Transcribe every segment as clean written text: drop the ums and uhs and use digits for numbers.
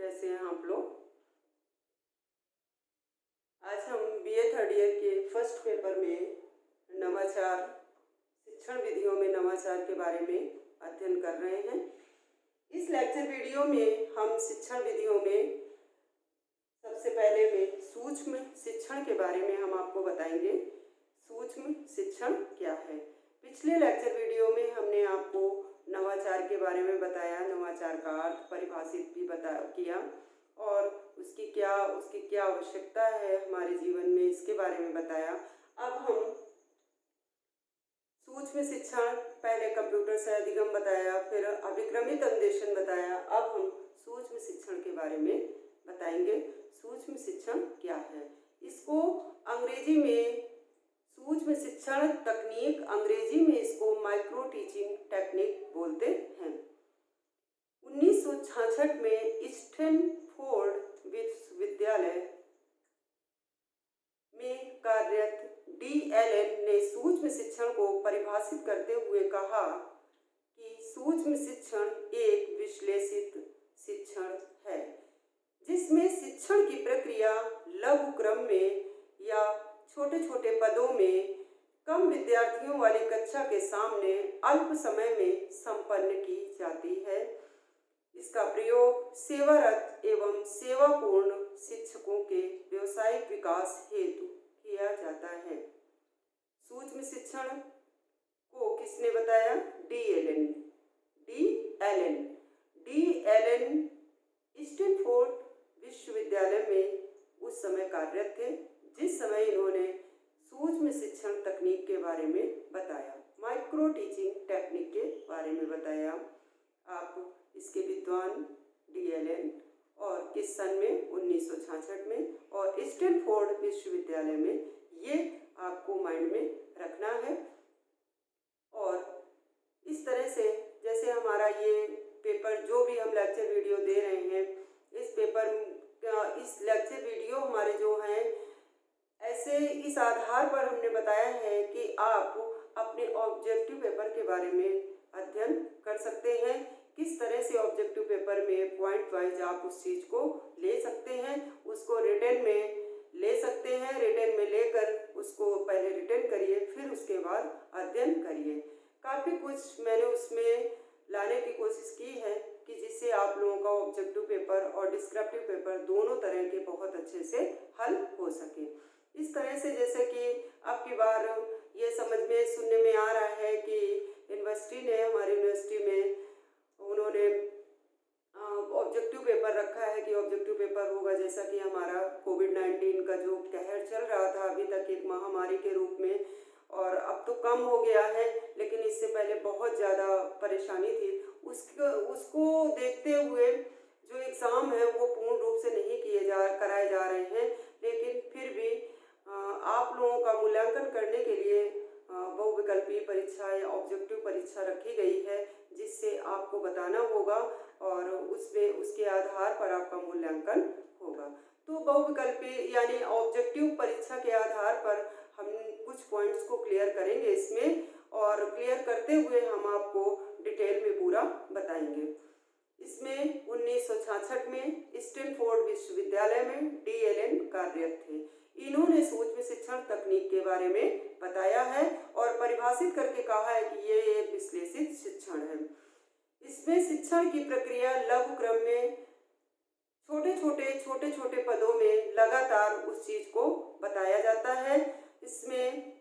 कैसे हैं आप लोग। आज हम बीए थर्ड ईयर के फर्स्ट पेपर में नवाचार शिक्षण विधियों में नवाचार के बारे में अध्ययन कर रहे हैं। इस लेक्चर वीडियो में हम शिक्षण विधियों में सबसे पहले में सूक्ष्म शिक्षण के बारे में हम आपको बताएंगे। सूक्ष्म शिक्षण क्या है। पिछले लेक्चर वीडियो में हमने आपको नवाचार के बारे में बताया, नवाचार का अर्थ परिभाषित भी किया और उसकी क्या आवश्यकता है हमारे जीवन में, इसके बारे में बताया। अब हम सूक्ष्म शिक्षण, पहले कंप्यूटर से अधिगम बताया, फिर अभिक्रमित अन्वेषण बताया। अब हम सूक्ष्म शिक्षण के बारे में बताएंगे। सूक्ष्म शिक्षण क्या है, इसको अंग्रेजी में सूक्ष्म शिक्षण तकनीक, अंग्रेजी में इसको माइक्रो टीचिंग टेक्निक बोलते हैं। 1966 में स्टैनफोर्ड विश्वविद्यालय में कार्यरत DLN ने सूक्ष्म शिक्षण को परिभाषित करते हुए कहा कि सूक्ष्म शिक्षण एक विश्लेषित शिक्षण है जिसमें शिक्षण की प्रक्रिया लघु क्रम में या छोटे छोटे पदों में कम विद्यार्थियों वाली कक्षा के सामने अल्प समय में संपन्न की जाती है। इसका प्रयोग सेवारत एवं सेवापूर्ण शिक्षकों के व्यावसायिक विकास हेतु किया जाता है। सूक्ष्म शिक्षण को किसने बताया? DLN स्टैनफोर्ड विश्वविद्यालय में उस समय कार्यरत थे जिस समय इन्होंने सूक्ष्म शिक्षण तकनीक के बारे में बताया, माइक्रो टीचिंग टेक्निक के बारे में बताया। आप इसके विद्वान DLN और किस सन में? 1966 में, और स्टैनफोर्ड विश्वविद्यालय में, ये आपको माइंड में रखना है। और इस तरह से जैसे हमारा ये पेपर, जो भी हम लेक्चर वीडियो दे रहे हैं, इस लेक्चर वीडियो हमारे जो हैं, ऐसे इस आधार पर हमने बताया है कि आप अपने ऑब्जेक्टिव पेपर के बारे में अध्ययन कर सकते हैं। किस तरह से ऑब्जेक्टिव पेपर में पॉइंट वाइज आप उस चीज़ को ले सकते हैं, उसको रिटन में ले सकते हैं। रिटन में लेकर उसको पहले रिटन करिए, फिर उसके बाद अध्ययन करिए। काफ़ी कुछ मैंने उसमें लाने की कोशिश की है कि जिससे आप लोगों का ऑब्जेक्टिव पेपर और डिस्क्रिप्टिव पेपर दोनों तरह के बहुत अच्छे से हल हो सके। इस तरह से जैसे कि अब की बार ये समझ में सुनने में आ रहा है कि यूनिवर्सिटी ने, हमारी यूनिवर्सिटी में उन्होंने ऑब्जेक्टिव पेपर रखा है कि ऑब्जेक्टिव पेपर होगा, जैसा कि हमारा कोविड-19 का जो कहर चल रहा था अभी तक एक महामारी के रूप में, और अब तो कम हो गया है, लेकिन इससे पहले बहुत ज़्यादा परेशानी थी। उसको देखते हुए जो एग्ज़ाम है वो पूर्ण रूप से नहीं कराए जा रहे हैं, लेकिन फिर भी आप लोगों का मूल्यांकन करने के लिए बहुविकल्पीय परीक्षा या ऑब्जेक्टिव परीक्षा रखी गई है, जिससे आपको बताना होगा और उसके आधार पर आपका मूल्यांकन होगा। तो बहुविकल्पीय यानी ऑब्जेक्टिव परीक्षा के आधार पर हम कुछ पॉइंट्स को क्लियर करेंगे इसमें, और क्लियर करते हुए हम आपको डिटेल में पूरा बताएंगे। इसमें 1966 में स्टैनफोर्ड विश्वविद्यालय में DLN कार्यरत थे। इन्होंने सूक्ष्म शिक्षण तकनीक के बारे में बताया है और परिभाषित करके कहा है कि ये एक विश्लेषित शिक्षण है। इसमें शिक्षण की प्रक्रिया लघु क्रम में छोटे छोटे पदों में लगातार उस चीज को बताया जाता है। इसमें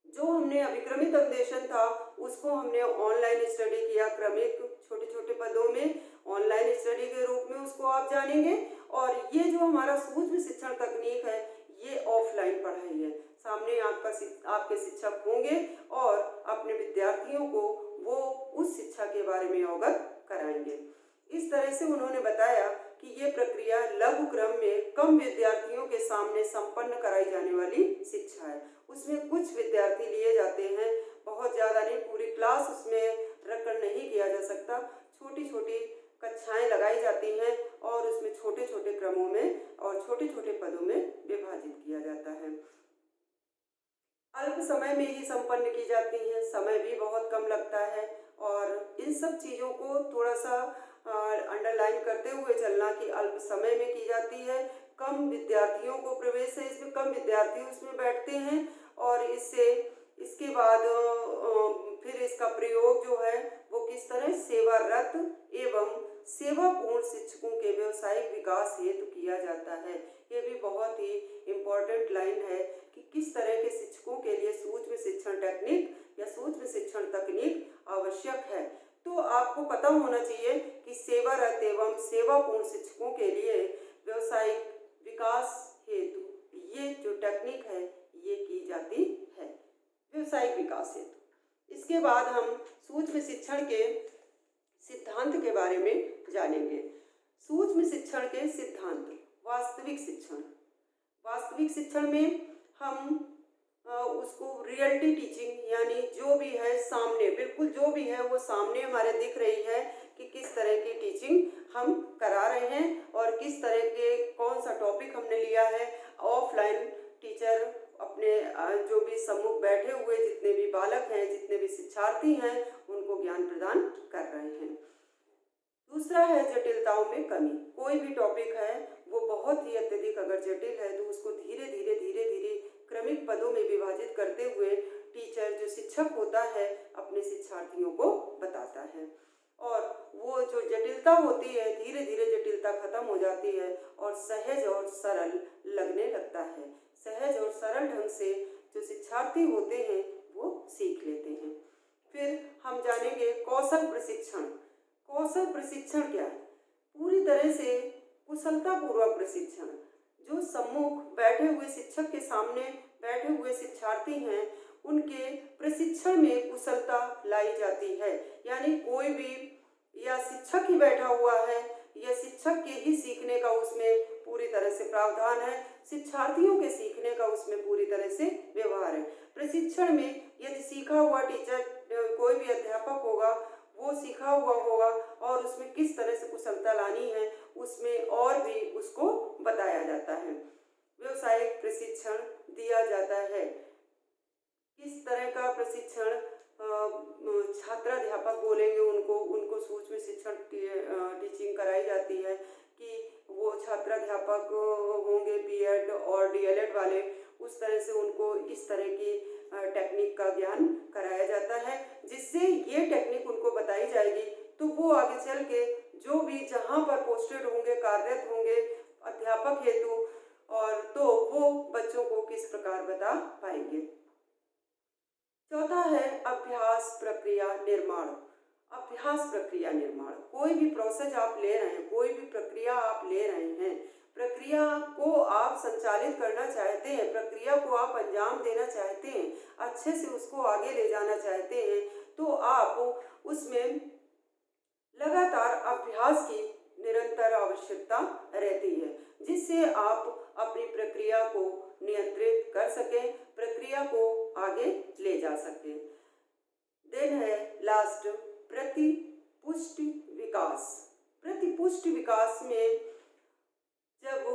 जो हमने अभिक्रमित अन्वेषण था उसको हमने ऑनलाइन स्टडी किया, क्रमिक छोटे छोटे पदों में ऑनलाइन स्टडी के रूप में उसको आप जानेंगे। और ये जो हमारा सूक्ष्म शिक्षण तकनीक है ये ऑफलाइन पढ़ाई है। सामने आपके शिक्षक होंगे और अपने विद्यार्थियों को वो उस शिक्षा के बारे में अवगत कराएंगे। इस तरह से उन्होंने बताया कि ये प्रक्रिया लघु क्रम में कम विद्यार्थियों के सामने संपन्न कराई जाने वाली शिक्षा है। उसमें कुछ विद्यार्थी लिए जाते हैं, बहुत ज़्यादा नहीं, पूरी क्लास उसमें रखकर नहीं किया जा सकता। छोटी छोटी कक्षाएं लगाई जाती हैं और उसमें छोटे छोटे क्रमों में और छोटे छोटे पदों में विभाजित किया जाता है। अल्प समय में ही संपन्न की जाती हैं, समय भी बहुत कम लगता है। और इन सब चीज़ों को थोड़ा सा अंडरलाइन करते हुए चलना कि अल्प समय में की जाती है, कम विद्यार्थियों को प्रवेश है इसमें, कम विद्यार्थी उसमें बैठते हैं और इसके बाद फिर इसका प्रयोग जो है वो किस तरह सेवारत एवं सेवापूर्ण शिक्षकों के व्यवसायिक विकास हेतु किया जाता है। ये भी बहुत ही इम्पोर्टेंट लाइन है कि किस तरह के शिक्षकों के लिए सूक्ष्म शिक्षण टेक्निक या सूक्ष्म शिक्षण तकनीक आवश्यक है। तो आपको पता होना चाहिए कि सेवारत एवं सेवापूर्ण शिक्षकों के लिए व्यवसायिक विकास हेतु ये जो टेक्निक है ये की जाती है, व्यवसायिक विकास हेतु। इसके बाद हम सूक्ष्म शिक्षण के सिद्धांत के बारे में जानेंगे। सूक्ष्म शिक्षण के सिद्धांत। वास्तविक शिक्षण। वास्तविक शिक्षण में हम उसको रियलिटी टीचिंग यानी जो भी है सामने, बिल्कुल जो भी है वो सामने हमारे दिख रही है कि किस तरह की टीचिंग हम करा रहे हैं और किस तरह के कौन सा टॉपिक हमने लिया है। ऑफलाइन टीचर अपने जो भी सम्मुख बैठे हुए जितने भी बालक हैं, जितने भी शिक्षार्थी हैं, उनको ज्ञान प्रदान कर रहे हैं। दूसरा है जटिलताओं में कमी। कोई भी टॉपिक है वो बहुत ही अत्यधिक अगर जटिल है तो उसको धीरे धीरे क्रमिक पदों में विभाजित करते हुए टीचर जो शिक्षक होता है अपने शिक्षार्थियों को बताता है और वो जो जटिलता होती है धीरे धीरे जटिलता खत्म हो जाती है और सहज और सरल लगने लगता है। सहज और सरल ढंग से जो शिक्षार्थी होते हैं वो सीख लेते हैं। फिर हम जानेंगे कौशल प्रशिक्षण। कौशल प्रशिक्षण क्या है? पूरी तरह से कुशलतापूर्वक प्रशिक्षण। जो सम्मुख बैठे हुए शिक्षक के सामने बैठे हुए शिक्षार्थी हैं उनके प्रशिक्षण में कुशलता लाई जाती है। यानी कोई भी या शिक्षक ही बैठा हुआ है या शिक्षक के ही सीखने का उसमें पूरी तरह से प्रावधान है, शिक्षार्थियों के सीखने का उसमें पूरी तरह से व्यवहार है। प्रशिक्षण में यदि सीखा हुआ टीचर कोई भी अध्यापक होगा वो सीखा हुआ होगा और उसमें किस तरह से कुशलता लानी है उसमें और भी उसको बताया जाता है। व्यवसायिक प्रशिक्षण दिया जाता है। किस तरह का प्रशिक्षण? छात्राध्यापक बोलेंगे उनको सूक्ष्म शिक्षण टीचिंग कराई जाती है कि वो छात्राध्यापक होंगे बीएड और डीएलएड वाले, उस तरह से उनको इस तरह की टेक्निक का ज्ञान कराया जाता है जिससे ये टेक्निक उनको बताई जाएगी तो वो आगे चल के जो भी जहाँ पर पोस्टेड होंगे, कार्यरत होंगे अध्यापक हेतु और तो वो बच्चों को किस प्रकार बता पाएंगे। चौथा है अभ्यास प्रक्रिया निर्माण। अभ्यास प्रक्रिया निर्माण। कोई भी प्रोसेस आप ले रहे हैं, कोई भी प्रक्रिया आप ले रहे हैं, प्रक्रिया को आप संचालित करना चाहते हैं, प्रक्रिया को आप अंजाम देना चाहते हैं, अच्छे से उसको आगे ले जाना चाहते हैं तो आप उसमें लगातार अभ्यास की निरंतर आवश्यकता रहती है जिससे आप अपनी प्रक्रिया को नियंत्रित कर सकें, प्रक्रिया को आगे ले जा सकें। देन है लास्ट प्रतिपुष्टि विकास। प्रतिपुष्टि विकास में जब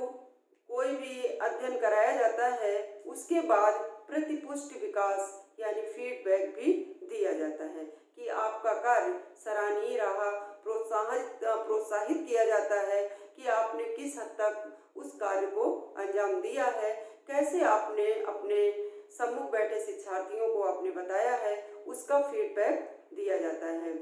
कोई भी अध्ययन कराया जाता है उसके बाद प्रतिपुष्टि विकास यानी फीडबैक भी दिया जाता है कि आपका कार्य सराहनीय रहा, प्रोत्साहित किया जाता है कि आपने किस हद तक उस कार्य को अंजाम दिया है, कैसे आपने अपने सम्मुख बैठे शिक्षार्थियों को आपने बताया है, उसका फीडबैक दिया जाता है।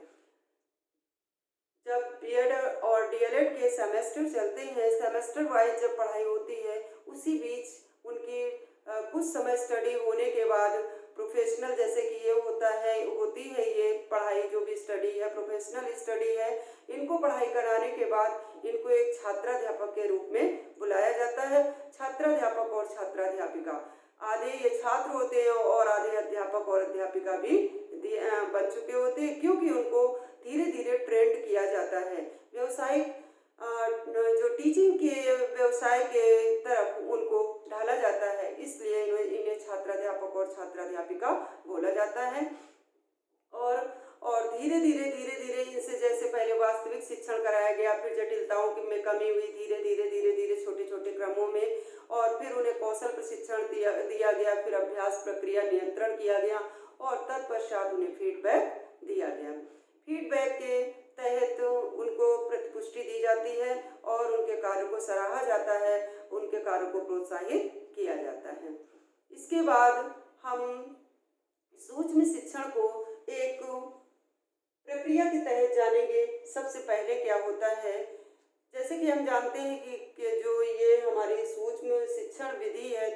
जब बीएड और डीएलएड के सेमेस्टर चलते हैं, सेमेस्टर वाइज जब पढ़ाई होती है उसी बीच उनकी कुछ समय स्टडी होने के बाद प्रोफेशनल जैसे कि ये होती है ये पढ़ाई जो भी स्टडी है प्रोफेशनल स्टडी है, इनको पढ़ाई कराने के बाद इनको एक छात्राध्यापक के रूप में बुलाया जाता है। छात्राध्यापक और छात्राध्यापिका आधे ये छात्र होते हैं और आधे अध्यापक और अध्यापिका भी बन चुके होते हैं क्योंकि उनको धीरे धीरे ट्रेंड किया जाता है। व्यवसायिक जो टीचिंग के व्यवसाय के तरफ उनको ढाला जाता है, इसलिए इन्हें छात्राध्यापक और छात्राध्यापिका बोला जाता है। और धीरे धीरे इनसे जैसे पहले वास्तविक शिक्षण कराया गया, फिर जटिलताओं में कमी हुई धीरे धीरे छोटे क्रमों में, और फिर उन्हें कौशल प्रशिक्षण दिया गया, फिर अभ्यास प्रक्रिया नियंत्रण किया गया और तत्पश्चात उन्हें फीडबैक दिया गया। फीडबैक के तहत उनको जाती है और उनके कार्य को सराहा जाता है, उनके कार्य को प्रोत्साहित किया जाता है। इसके बाद हम सूक्ष्म शिक्षण को एक प्रक्रिया के तहत जानेंगे। सबसे पहले क्या होता है, जैसे कि हम जानते हैं कि जो ये हमारी सूक्ष्म शिक्षण विधि है,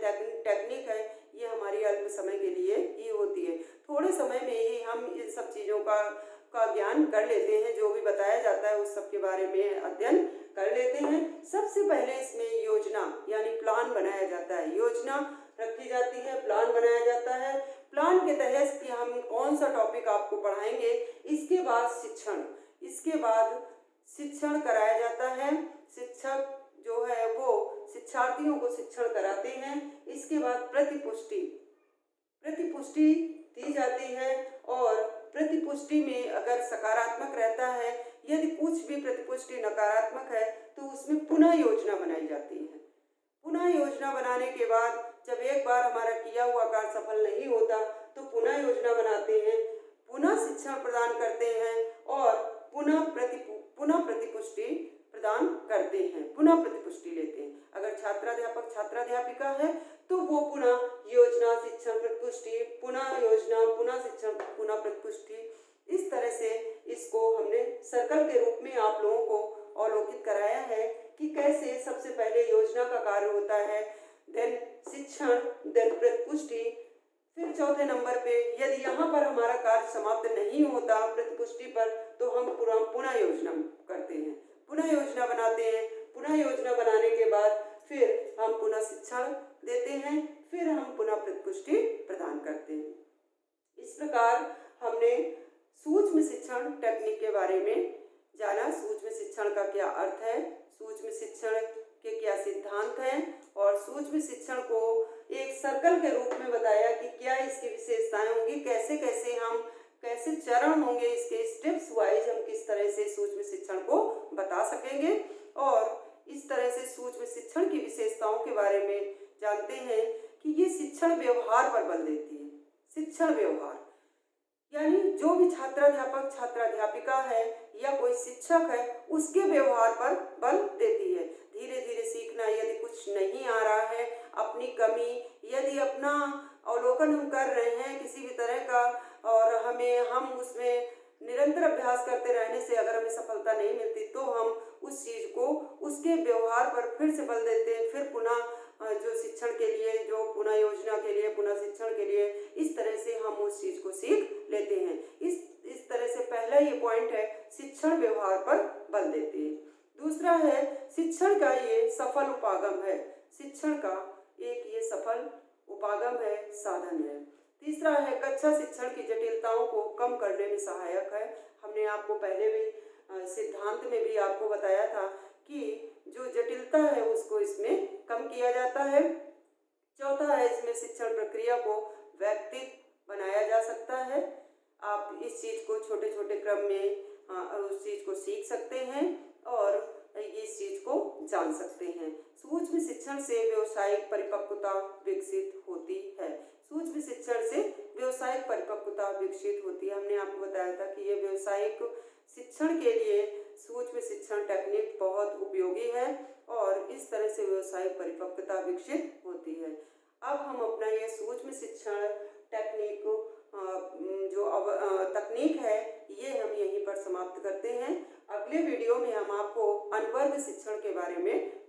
टेक्निक है, ये हमारी अल्प समय के लिए ही होती है। थोड़े समय में ही हम इन सब चीज़ों का ज्ञान कर लेते हैं, जो भी बताया जाता है उस सब के बारे में अध्ययन कर लेते हैं। सबसे पहले इसमें योजना यानी प्लान बनाया जाता है, योजना रखी जाती है, प्लान बनाया जाता है। प्लान के तहत कि हम कौन सा टॉपिक आपको पढ़ाएंगे। इसके बाद शिक्षण कराया जाता है। शिक्षक जो है वो शिक्षार्थियों को शिक्षण कराते हैं। इसके बाद प्रतिपुष्टि दी जाती है और प्रतिपुष्टि में अगर सकारात्मक रहता है, यदि कुछ भी प्रतिपुष्टि नकारात्मक है तो उसमें पुनः योजना बनाई जाती है। पुनः योजना बनाने के बाद जब एक बार हमारा किया हुआ कार्य सफल नहीं होता तो पुनः योजना बनाते हैं, पुनः शिक्षण प्रदान करते हैं और पुनः प्रतिपुष्टि प्रदान करते हैं, पुनः प्रतिपुष्टि लेते हैं। अगर छात्राध्यापिका है तो वो पुनः योजना, शिक्षण, प्रतिपुष्टि, पुनः योजना, पुनः शिक्षण, पुनः प्रतिपुष्टि, इस तरह से इसको हमने सर्कल के रूप में आप लोगों को अवलोकित कराया है कि कैसे सबसे पहले योजना का कार्य होता है, देन शिक्षण, देन प्रतिपुष्टि, फिर चौथे नंबर पे यदि यहाँ पर हमारा कार्य समाप्त नहीं होता प्रतिपुष्टि पर तो हम पुनः योजना करते हैं, पुनः योजना बनाते हैं। पुनः योजना बनाने के बाद फिर हम पुनः शिक्षण देते हैं, फिर हम पुनः प्रतिपुष्टि प्रदान करते हैं। इस प्रकार हमने सूक्ष्म शिक्षण टेक्निक के बारे में जाना। सूक्ष्म शिक्षण का क्या अर्थ है, सूक्ष्म शिक्षण के क्या सिद्धांत हैं और सूक्ष्म शिक्षण को एक सर्कल के रूप में बताया कि क्या इसकी विशेषताएं होंगी, कैसे चरण होंगे, इसके स्टेप्स वाइज हम किस तरह से सूक्ष्म शिक्षण को बता सकेंगे। और इस तरह से सूक्ष्म शिक्षण की विशेषताओं के बारे में जानते हैं कि ये शिक्षण व्यवहार पर बल देती है। शिक्षण व्यवहार यानी जो भी छात्राध्यापिका है या कोई शिक्षक है उसके व्यवहार पर बल देती है। धीरे धीरे सीखना, यदि कुछ नहीं आ रहा है, अपनी कमी, यदि अपना अवलोकन हम कर रहे हैं किसी भी तरह का और हम उसमें निरंतर अभ्यास करते रहने से अगर हमें सफलता नहीं मिलती तो हम उस चीज़ को उसके व्यवहार पर फिर से बल देते हैं, फिर पुनः जो शिक्षण के लिए, जो पुनः योजना के लिए, पुनः शिक्षण के लिए, इस तरह से हम उस चीज़ को सीख लेते हैं। इस तरह से पहला ये पॉइंट है, शिक्षण व्यवहार पर बल देते हैं। दूसरा है शिक्षण का ये सफल उपागम है, शिक्षण का एक ये सफल उपागम है, साधन है। तीसरा है कक्षा शिक्षण की जटिलताओं को कम करने में सहायक है। हमने आपको पहले भी सिद्धांत में भी आपको बताया था कि जो जटिलता है उसको इसमें कम किया जाता है। चौथा है इसमें शिक्षण प्रक्रिया को व्यक्तिगत बनाया जा सकता है। आप इस चीज़ को छोटे छोटे क्रम में उस चीज़ को सीख सकते हैं और इस चीज़ को जान सकते हैं। सूक्ष्म शिक्षण से व्यावसायिक परिपक्वता विकसित होती है। सूक्ष्म शिक्षण से व्यावसायिक परिपक्वता विकसित होती है। हमने आपको बताया था कि ये व्यावसायिक शिक्षण के लिए सूक्ष्म शिक्षण टेक्निक बहुत उपयोगी है और इस तरह से व्यावसायिक परिपक्वता विकसित होती है। अब हम अपना ये सूक्ष्म शिक्षण टेक्निक जो तकनीक है ये हम यहीं पर समाप्त करते हैं। अगले वीडियो में हम आपको अनुवर्ग शिक्षण के बारे में